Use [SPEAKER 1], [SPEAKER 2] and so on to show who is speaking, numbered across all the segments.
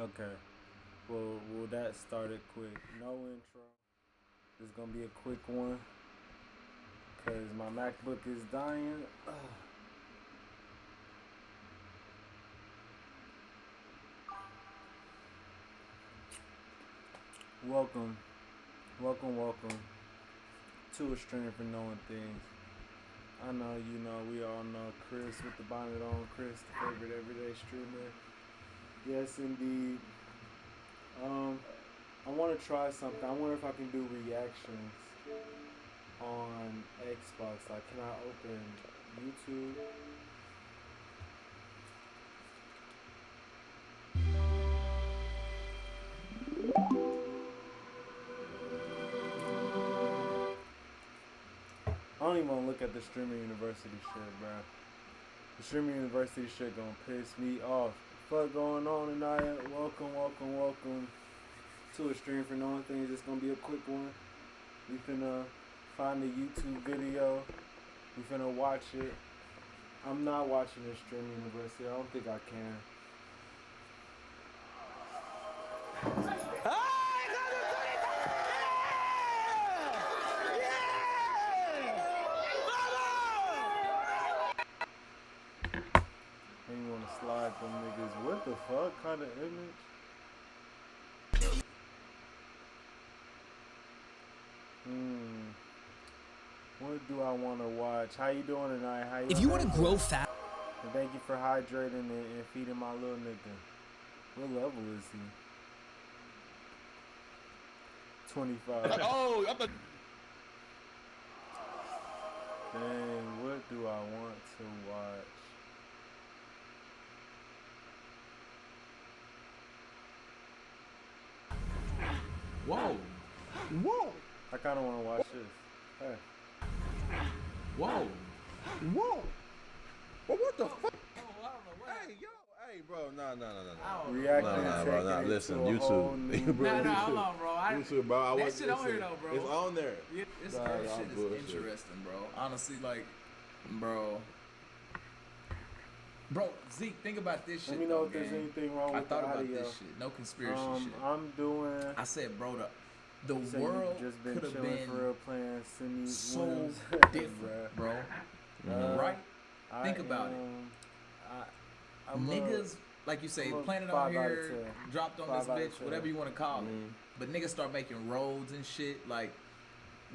[SPEAKER 1] Okay. Well, that started quick. No intro. It's gonna be a quick one, cause my MacBook is dying. Welcome, welcome to a stream for knowing things. I know you know we all know Chris with the bonnet on. Chris, the favorite everyday streamer. Yes, indeed. I want to try something. I wonder if I can do reactions on Xbox. Like, can I open YouTube? I don't even want to look at the Streamer University shit, bro. The Streamer University shit gonna piss me off. Fuck going on tonight? Welcome to a stream for knowing things. It's gonna be a quick one. We finna find a YouTube video. We finna watch it. I'm not watching the Streamer University. I don't think I can. Ain't wanna slide them niggas. What the fuck kind of image? What do I want to watch? How you doing tonight? How you?
[SPEAKER 2] If you want to grow fast.
[SPEAKER 1] And thank you for hydrating and feeding my little nigga. What level is he? 25.
[SPEAKER 3] Oh, I thought.
[SPEAKER 1] Dang, what do I want to watch?
[SPEAKER 3] Whoa. Whoa.
[SPEAKER 1] I kind of want to watch this. Hey.
[SPEAKER 3] Whoa.
[SPEAKER 4] Whoa. Well, what the fuck?
[SPEAKER 3] Hey, yo. Hey, bro. No.
[SPEAKER 1] Reacting
[SPEAKER 3] Nah,
[SPEAKER 1] and
[SPEAKER 3] bro.
[SPEAKER 1] taking
[SPEAKER 3] Nah,
[SPEAKER 1] it
[SPEAKER 3] listen,
[SPEAKER 1] to a whole
[SPEAKER 3] YouTube.
[SPEAKER 1] new-
[SPEAKER 3] Bro,
[SPEAKER 2] Nah,
[SPEAKER 3] YouTube.
[SPEAKER 2] hold on, bro.
[SPEAKER 3] YouTube, bro. I
[SPEAKER 2] That
[SPEAKER 3] want
[SPEAKER 2] shit on here, though, bro.
[SPEAKER 3] It's on there.
[SPEAKER 2] This
[SPEAKER 3] Nah,
[SPEAKER 2] shit
[SPEAKER 3] I'm
[SPEAKER 2] is
[SPEAKER 3] bullshit.
[SPEAKER 2] interesting, bro. Honestly, like, bro. Bro, Zeke, think about this shit.
[SPEAKER 1] Let me know
[SPEAKER 2] though,
[SPEAKER 1] if there's
[SPEAKER 2] gang.
[SPEAKER 1] anything wrong
[SPEAKER 2] I
[SPEAKER 1] with
[SPEAKER 2] thought
[SPEAKER 1] the
[SPEAKER 2] about
[SPEAKER 1] audio.
[SPEAKER 2] this shit. No conspiracy shit.
[SPEAKER 1] I'm doing.
[SPEAKER 2] I said, bro, the
[SPEAKER 1] You said you
[SPEAKER 2] world
[SPEAKER 1] just been
[SPEAKER 2] could have
[SPEAKER 1] chilling
[SPEAKER 2] been
[SPEAKER 1] for real playing Simi
[SPEAKER 2] so
[SPEAKER 1] Williams.
[SPEAKER 2] different, bro.
[SPEAKER 1] Bruh.
[SPEAKER 2] Right? Think about it.
[SPEAKER 1] I'm
[SPEAKER 2] Niggas, like you say,
[SPEAKER 1] I'm a
[SPEAKER 2] Planet
[SPEAKER 1] 5
[SPEAKER 2] on
[SPEAKER 1] out of
[SPEAKER 2] here,
[SPEAKER 1] 10.
[SPEAKER 2] dropped on
[SPEAKER 1] 5
[SPEAKER 2] this
[SPEAKER 1] out of
[SPEAKER 2] bitch,
[SPEAKER 1] 10.
[SPEAKER 2] whatever you want to call it. But niggas start making roads and shit. Like,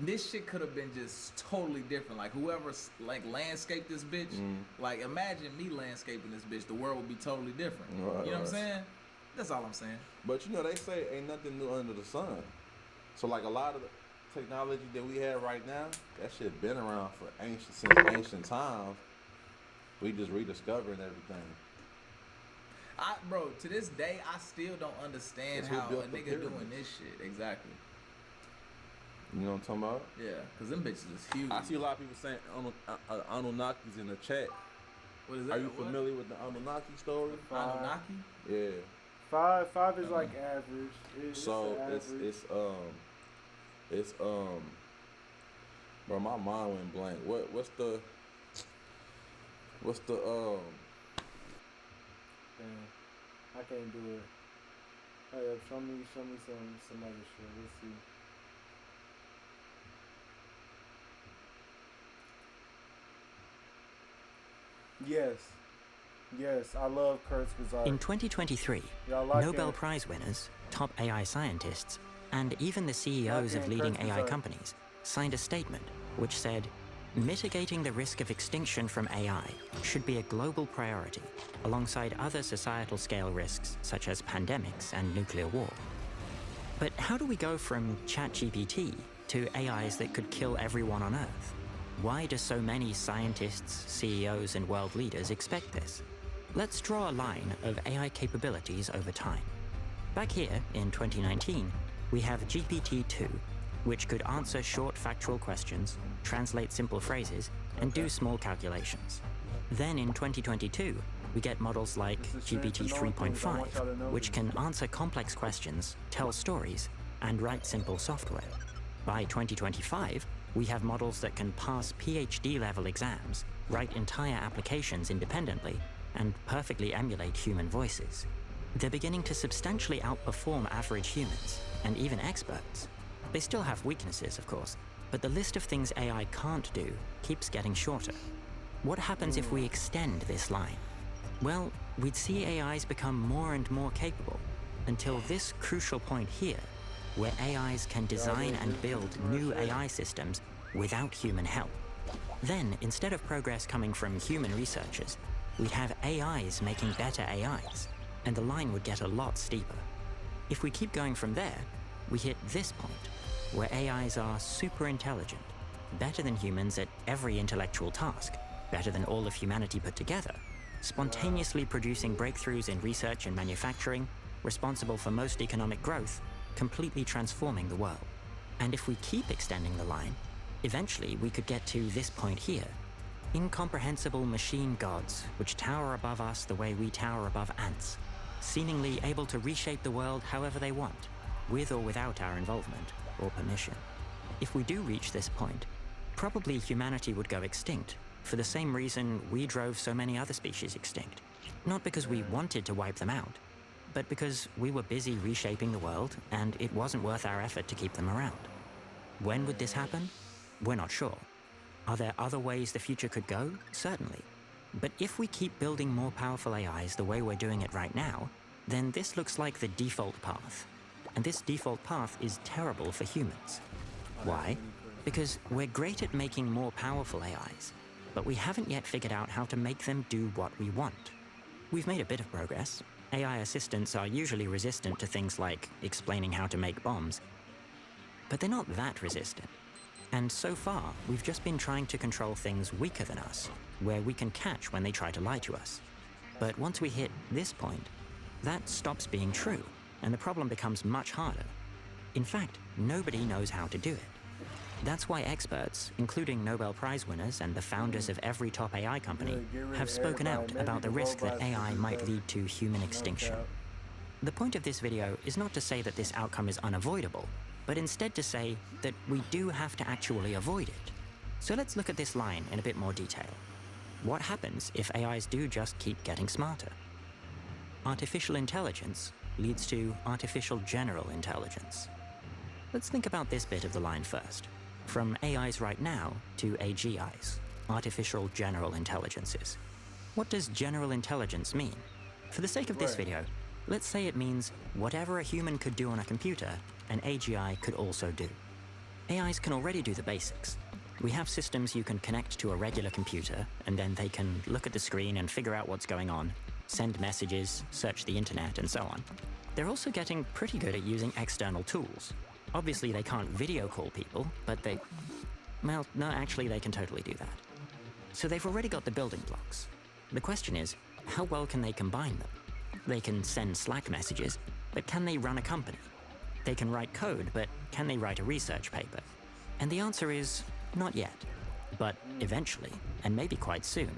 [SPEAKER 2] this shit could have been just totally different. Like, whoever's, like, landscaped this bitch, like, imagine me landscaping this bitch. The world would be totally different.
[SPEAKER 3] Right,
[SPEAKER 2] You know what I'm
[SPEAKER 3] right.
[SPEAKER 2] saying? That's all I'm saying.
[SPEAKER 3] But you know, they say ain't nothing new under the sun. So like a lot of the technology that we have right now, that shit been around for since ancient times. We just rediscovering everything.
[SPEAKER 2] Bro, to this day, I still don't understand
[SPEAKER 3] That's who
[SPEAKER 2] how a
[SPEAKER 3] built the
[SPEAKER 2] nigga doing
[SPEAKER 3] pyramids.
[SPEAKER 2] this shit. Exactly.
[SPEAKER 3] You know what I'm talking about?
[SPEAKER 2] Yeah, because them bitches is huge.
[SPEAKER 3] I see a lot of people saying Anunnakis in the chat.
[SPEAKER 2] What is that?
[SPEAKER 3] Are you
[SPEAKER 2] What?
[SPEAKER 3] familiar with the Anunnaki story?
[SPEAKER 2] Anunnaki?
[SPEAKER 3] Yeah.
[SPEAKER 1] Five is like average.
[SPEAKER 3] So
[SPEAKER 1] average.
[SPEAKER 3] it's bro, my mind went blank. What's the
[SPEAKER 1] Damn, I can't do it. Hey, show me some other shit. Let's see. Yes, I love Kurzgesagt.
[SPEAKER 5] In 2023,
[SPEAKER 1] Y'all like
[SPEAKER 5] Nobel
[SPEAKER 1] it?
[SPEAKER 5] Prize winners, top AI scientists, and even the CEOs of
[SPEAKER 1] Goddamn
[SPEAKER 5] leading AI
[SPEAKER 1] Kurzgesagt.
[SPEAKER 5] companies signed a statement which said, mitigating the risk of extinction from AI should be a global priority, alongside other societal scale risks such as pandemics and nuclear war. But how do we go from ChatGPT to AIs that could kill everyone on Earth? Why do so many scientists, CEOs, and world leaders expect this? Let's draw a line of AI capabilities over time. Back here in 2019, we have GPT-2, which could answer short factual questions, translate simple phrases, and do small calculations. Then in 2022, we get models like
[SPEAKER 1] This is stream for
[SPEAKER 5] GPT
[SPEAKER 1] knowing things. I
[SPEAKER 5] 3.5,
[SPEAKER 1] want y'all to know
[SPEAKER 5] which
[SPEAKER 1] this.
[SPEAKER 5] can answer complex questions, tell stories, and write simple software. By 2025, we have models that can pass PhD-level exams, write entire applications independently, and perfectly emulate human voices. They're beginning to substantially outperform average humans, and even experts. They still have weaknesses, of course, but the list of things AI can't do keeps getting shorter. What happens if we extend this line? Well, we'd see AIs become more and more capable until this crucial point here, where AIs can design and build new AI systems without human help. Then, instead of progress coming from human researchers, we'd have AIs making better AIs, and the line would get a lot steeper. If we keep going from there, we hit this point, where AIs are super intelligent, better than humans at every intellectual task, better than all of humanity put together, spontaneously producing breakthroughs in research and manufacturing, responsible for most economic growth, completely transforming the world. And if we keep extending the line, eventually we could get to this point here. Incomprehensible machine gods which tower above us the way we tower above ants, seemingly able to reshape the world however they want, with or without our involvement or permission. If we do reach this point, probably humanity would go extinct for the same reason we drove so many other species extinct. Not because we wanted to wipe them out, but because we were busy reshaping the world and it wasn't worth our effort to keep them around. When would this happen? We're not sure. Are there other ways the future could go? Certainly. But if we keep building more powerful AIs the way we're doing it right now, then this looks like the default path. And this default path is terrible for humans. Why? Because we're great at making more powerful AIs, but we haven't yet figured out how to make them do what we want. We've made a bit of progress. AI assistants are usually resistant to things like explaining how to make bombs, but they're not that resistant. And so far, we've just been trying to control things weaker than us, where we can catch when they try to lie to us. But once we hit this point, that stops being true, and the problem becomes much harder. In fact, nobody knows how to do it. That's why experts, including Nobel Prize winners and the founders of every top AI company, have spoken out about the risk that AI might lead to human extinction. The point of this video is not to say that this outcome is unavoidable, but instead to say that we do have to actually avoid it. So let's look at this line in a bit more detail. What happens if AIs do just keep getting smarter? Artificial intelligence leads to artificial general intelligence. Let's think about this bit of the line first. From AIs right now to AGIs, artificial general intelligences. What does general intelligence mean? For the sake of this video, let's say it means whatever a human could do on a computer, an AGI could also do. AIs can already do the basics. We have systems you can connect to a regular computer, and then they can look at the screen and figure out what's going on, send messages, search the internet, and so on. They're also getting pretty good at using external tools. Obviously, they can't video call people, but well, no, actually, they can totally do that. So they've already got the building blocks. The question is, how well can they combine them? They can send Slack messages, but can they run a company? They can write code, but can they write a research paper? And the answer is not yet, but eventually, and maybe quite soon.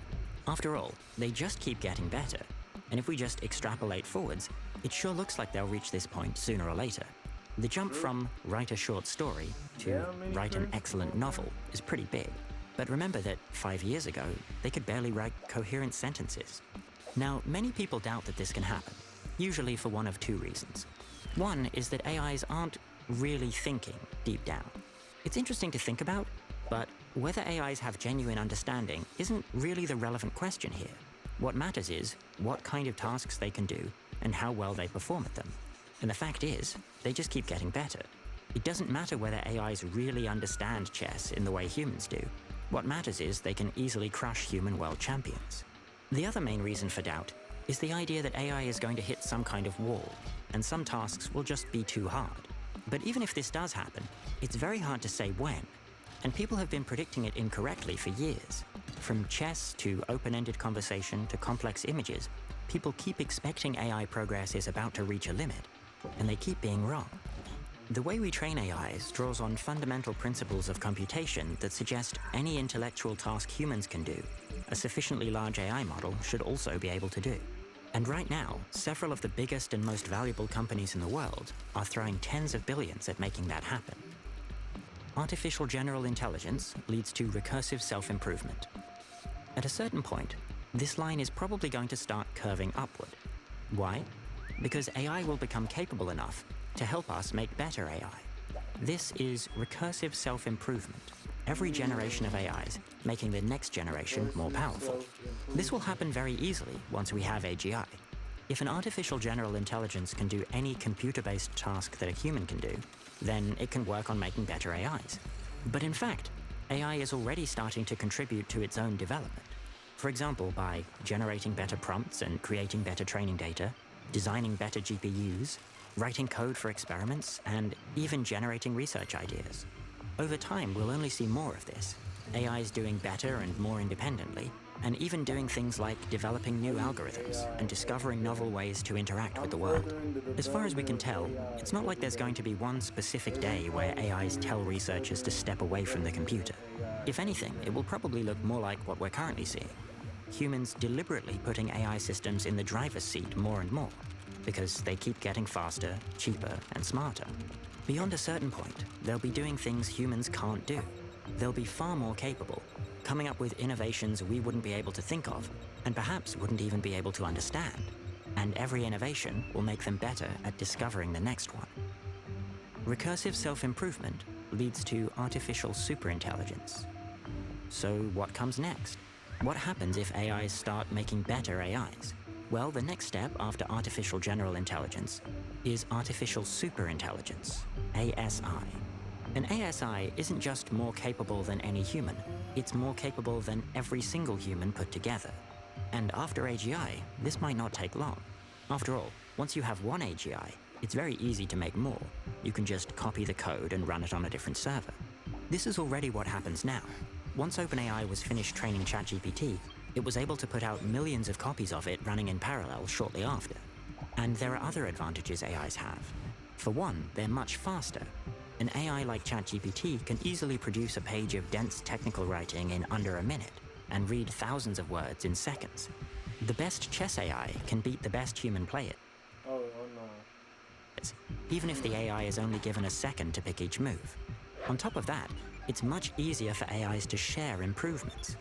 [SPEAKER 5] After all, they just keep getting better. And if we just extrapolate forwards, it sure looks like they'll reach this point sooner or later. The jump from write a short story to write an excellent novel is pretty big. But remember that 5 years ago, they could barely write coherent sentences. Now, many people doubt that this can happen, usually for one of two reasons. One is that AIs aren't really thinking deep down. It's interesting to think about, but whether AIs have genuine understanding isn't really the relevant question here. What matters is what kind of tasks they can do and how well they perform at them. And the fact is, they just keep getting better. It doesn't matter whether AIs really understand chess in the way humans do. What matters is they can easily crush human world champions. The other main reason for doubt is the idea that AI is going to hit some kind of wall, and some tasks will just be too hard. But even if this does happen, it's very hard to say when, and people have been predicting it incorrectly for years. From chess to open-ended conversation to complex images, people keep expecting AI progress is about to reach a limit, and they keep being wrong. The way we train AIs draws on fundamental principles of computation that suggest any intellectual task humans can do, a sufficiently large AI model should also be able to do. And right now, several of the biggest and most valuable companies in the world are throwing tens of billions at making that happen. Artificial general intelligence leads to recursive self-improvement. At a certain point, this line is probably going to start curving upward. Why? because AI will become capable enough to help us make better AI. This is recursive self-improvement. Every generation of AIs making the next generation more powerful. This will happen very easily once we have AGI. If an artificial general intelligence can do any computer-based task that a human can do, then it can work on making better AIs. But in fact, AI is already starting to contribute to its own development. For example, by generating better prompts and creating better training data, designing better GPUs, writing code for experiments, and even generating research ideas. Over time, we'll only see more of this. AIs doing better and more independently, and even doing things like developing new algorithms and discovering novel ways to interact with the world. As far as we can tell, it's not like there's going to be one specific day where AIs tell researchers to step away from the computer. If anything, it will probably look more like what we're currently seeing. Humans deliberately putting AI systems in the driver's seat more and more, because they keep getting faster, cheaper, and smarter. Beyond a certain point, they'll be doing things humans can't do. They'll be far more capable, coming up with innovations we wouldn't be able to think of, and perhaps wouldn't even be able to understand. And every innovation will make them better at discovering the next one. Recursive self-improvement leads to artificial superintelligence. So what comes next? What happens if AIs start making better AIs? Well, the next step after artificial general intelligence is artificial superintelligence, ASI. An ASI isn't just more capable than any human, it's more capable than every single human put together. And after AGI, this might not take long. After all, once you have one AGI, it's very easy to make more. You can just copy the code and run it on a different server. This is already what happens now. Once OpenAI was finished training ChatGPT, it was able to put out millions of copies of it running in parallel shortly after. And there are other advantages AIs have. For one, they're much faster. An AI like ChatGPT can easily produce a page of dense technical writing in under a minute and read thousands of words in seconds. The best chess AI can beat the best human player,
[SPEAKER 1] Oh no.
[SPEAKER 5] even if the AI is only given a second to pick each move. On top of that, it's much easier for AIs to share improvements.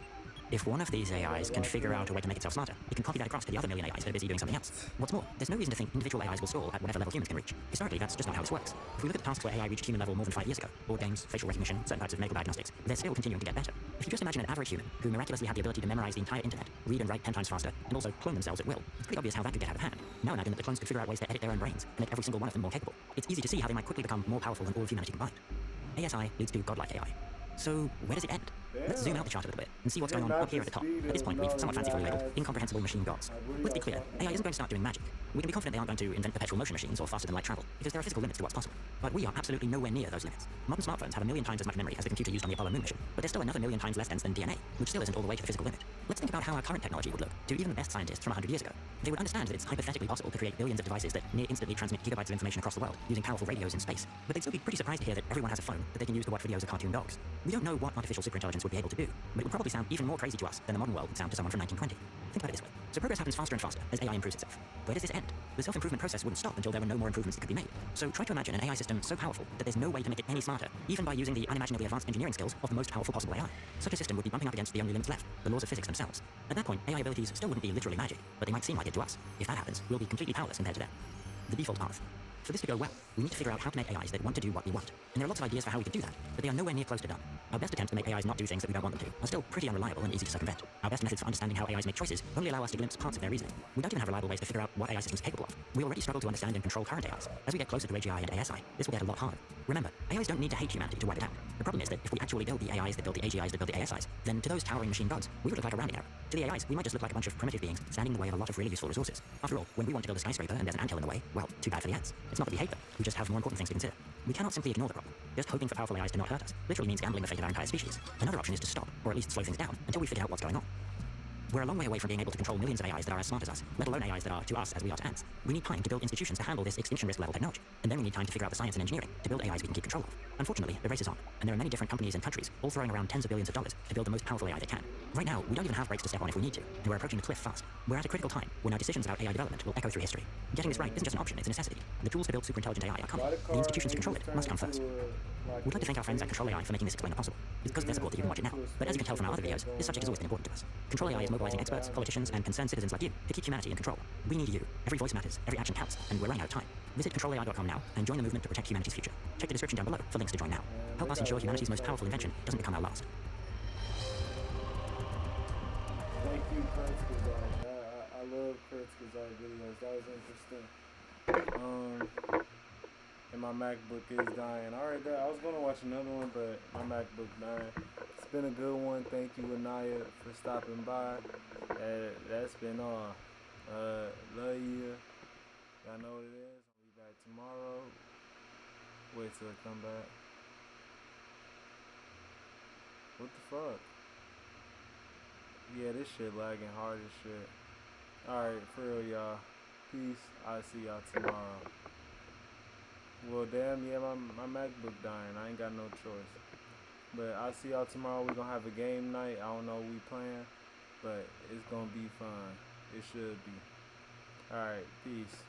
[SPEAKER 5] If one of these AIs can figure out a way to make itself smarter, it can copy that across to the other million AIs that are busy doing something else. What's more, there's no reason to think individual AIs will stall at whatever level humans can reach. Historically, that's just not how this works. If we look at the tasks where AI reached human level more than 5 years ago, board games, facial recognition, certain types of medical diagnostics, they're still continuing to get better. If you just imagine an average human who miraculously had the ability to memorize the entire internet, read and write 10 times faster, and also clone themselves at will, it's pretty obvious how that could get out of hand. Now imagine that the clones could figure out ways to edit their own brains and make every single one of them more capable. It's easy to see how they might quickly become more powerful than all of humanity combined. ASI leads to godlike AI. So where does it end? Let's zoom out the chart a little bit and see what's going on up here at the top. At this point, we've somewhat fancifully labeled incomprehensible machine gods. Let's be clear, AI isn't going to start doing magic. We can be confident they aren't going to invent perpetual motion machines or faster-than-light travel, because there are physical limits to what's possible. But we are absolutely nowhere near those limits. Modern smartphones have 1 million times as much memory as the computer used on the Apollo moon mission, but they're still another 1 million times less dense than DNA, which still isn't all the way to the physical limit. Let's think about how our current technology would look to even the best scientists from 100 years ago. They would understand that it's hypothetically possible to create billions of devices that near instantly transmit gigabytes of information across the world using powerful radios in space, but they'd still be pretty surprised to hear that everyone has a phone that they can use to watch videos of cartoon dogs. We don't know what artificial superintelligence would be able to do, but it would probably sound even more crazy to us than the modern world would sound to someone from 1920. Think about it this way. So progress happens faster and faster as AI improves itself. Where does this end? The self-improvement process wouldn't stop until there were no more improvements that could be made. So try to imagine an AI system so powerful that there's no way to make it any smarter, even by using the unimaginably advanced engineering skills of the most powerful possible AI. Such a system would be bumping up against the only limits left, the laws of physics themselves. At that point, AI abilities still wouldn't be literally magic, but they might seem like it to us. If that happens, we'll be completely powerless compared to them. The default path. For this to go well, we need to figure out how to make AIs that want to do what we want. And there are lots of ideas for how we could do that, but they are nowhere near close to done. Our best attempts to make AIs not do things that we don't want them to are still pretty unreliable and easy to circumvent. Our best methods for understanding how AIs make choices only allow us to glimpse parts of their reasoning. We don't even have reliable ways to figure out what AI systems are capable of. We already struggle to understand and control current AIs. As we get closer to AGI and ASI, this will get a lot harder. Remember, AIs don't need to hate humanity to wipe it out. The problem is that if we actually build the AIs that build the AGIs that build the ASIs, then to those towering machine gods, we would look like a rounding error. To the AIs, we might just look like a bunch of primitive beings standing in the way of a lot of really useful resources. After all, when we want to build a skyscraper and there's an anthill in the way, well, too bad for the ants. It's not that we hate them, we just have more important things to consider. We cannot simply ignore the problem. Just hoping for powerful AIs to not hurt us literally means gambling the fate of our entire species. Another option is to stop, or at least slow things down, until we figure out what's going on. We're a long way away from being able to control millions of AIs that are as smart as us, let alone AIs that are to us as we are to ants. We need time to build institutions to handle this extinction risk level technology, and then we need time to figure out the science and engineering to build AIs we can keep control of. Unfortunately, the race is on, and there are many different companies and countries all throwing around tens of billions of dollars to build the most powerful AI they can. Right now, we don't even have brakes to step on if we need to, and we're approaching the cliff fast. We're at a critical time when our decisions about AI development will echo through history. Getting this right isn't just an option, it's a necessity. The tools to build superintelligent AI are coming. The institutions to control it must come first. We'd like to thank our friends at Control AI for making this explainer possible. It's because of their support that you can watch it now. But as you can tell from our other videos, this subject has always been important to us. Control AI is mobilizing experts, politicians, and concerned citizens like you to keep humanity in control. We need you. Every voice matters, every action counts, and we're running out of time. Visit controlai.com now and join the movement to protect humanity's future. Check the description down below for links to join now. Help us ensure humanity's most powerful invention doesn't become our last.
[SPEAKER 1] Thank you, Kurtzkazar. I love Kurtzkazar videos. That was interesting. And my MacBook is dying. Alright, I was gonna watch another one, but my MacBook dying. It's been a good one. Thank you, Anaya, for stopping by. That's been all. Love you. Y'all know what it is. I'll be back tomorrow. Wait till I come back. What the fuck? Yeah, this shit lagging hard as shit. Alright, for real, y'all. Peace. I'll see y'all tomorrow. Well, damn, yeah, my MacBook dying. I ain't got no choice. But I'll see y'all tomorrow. We're gonna have a game night. I don't know what we playing, but it's gonna be fun. It should be. Alright, peace.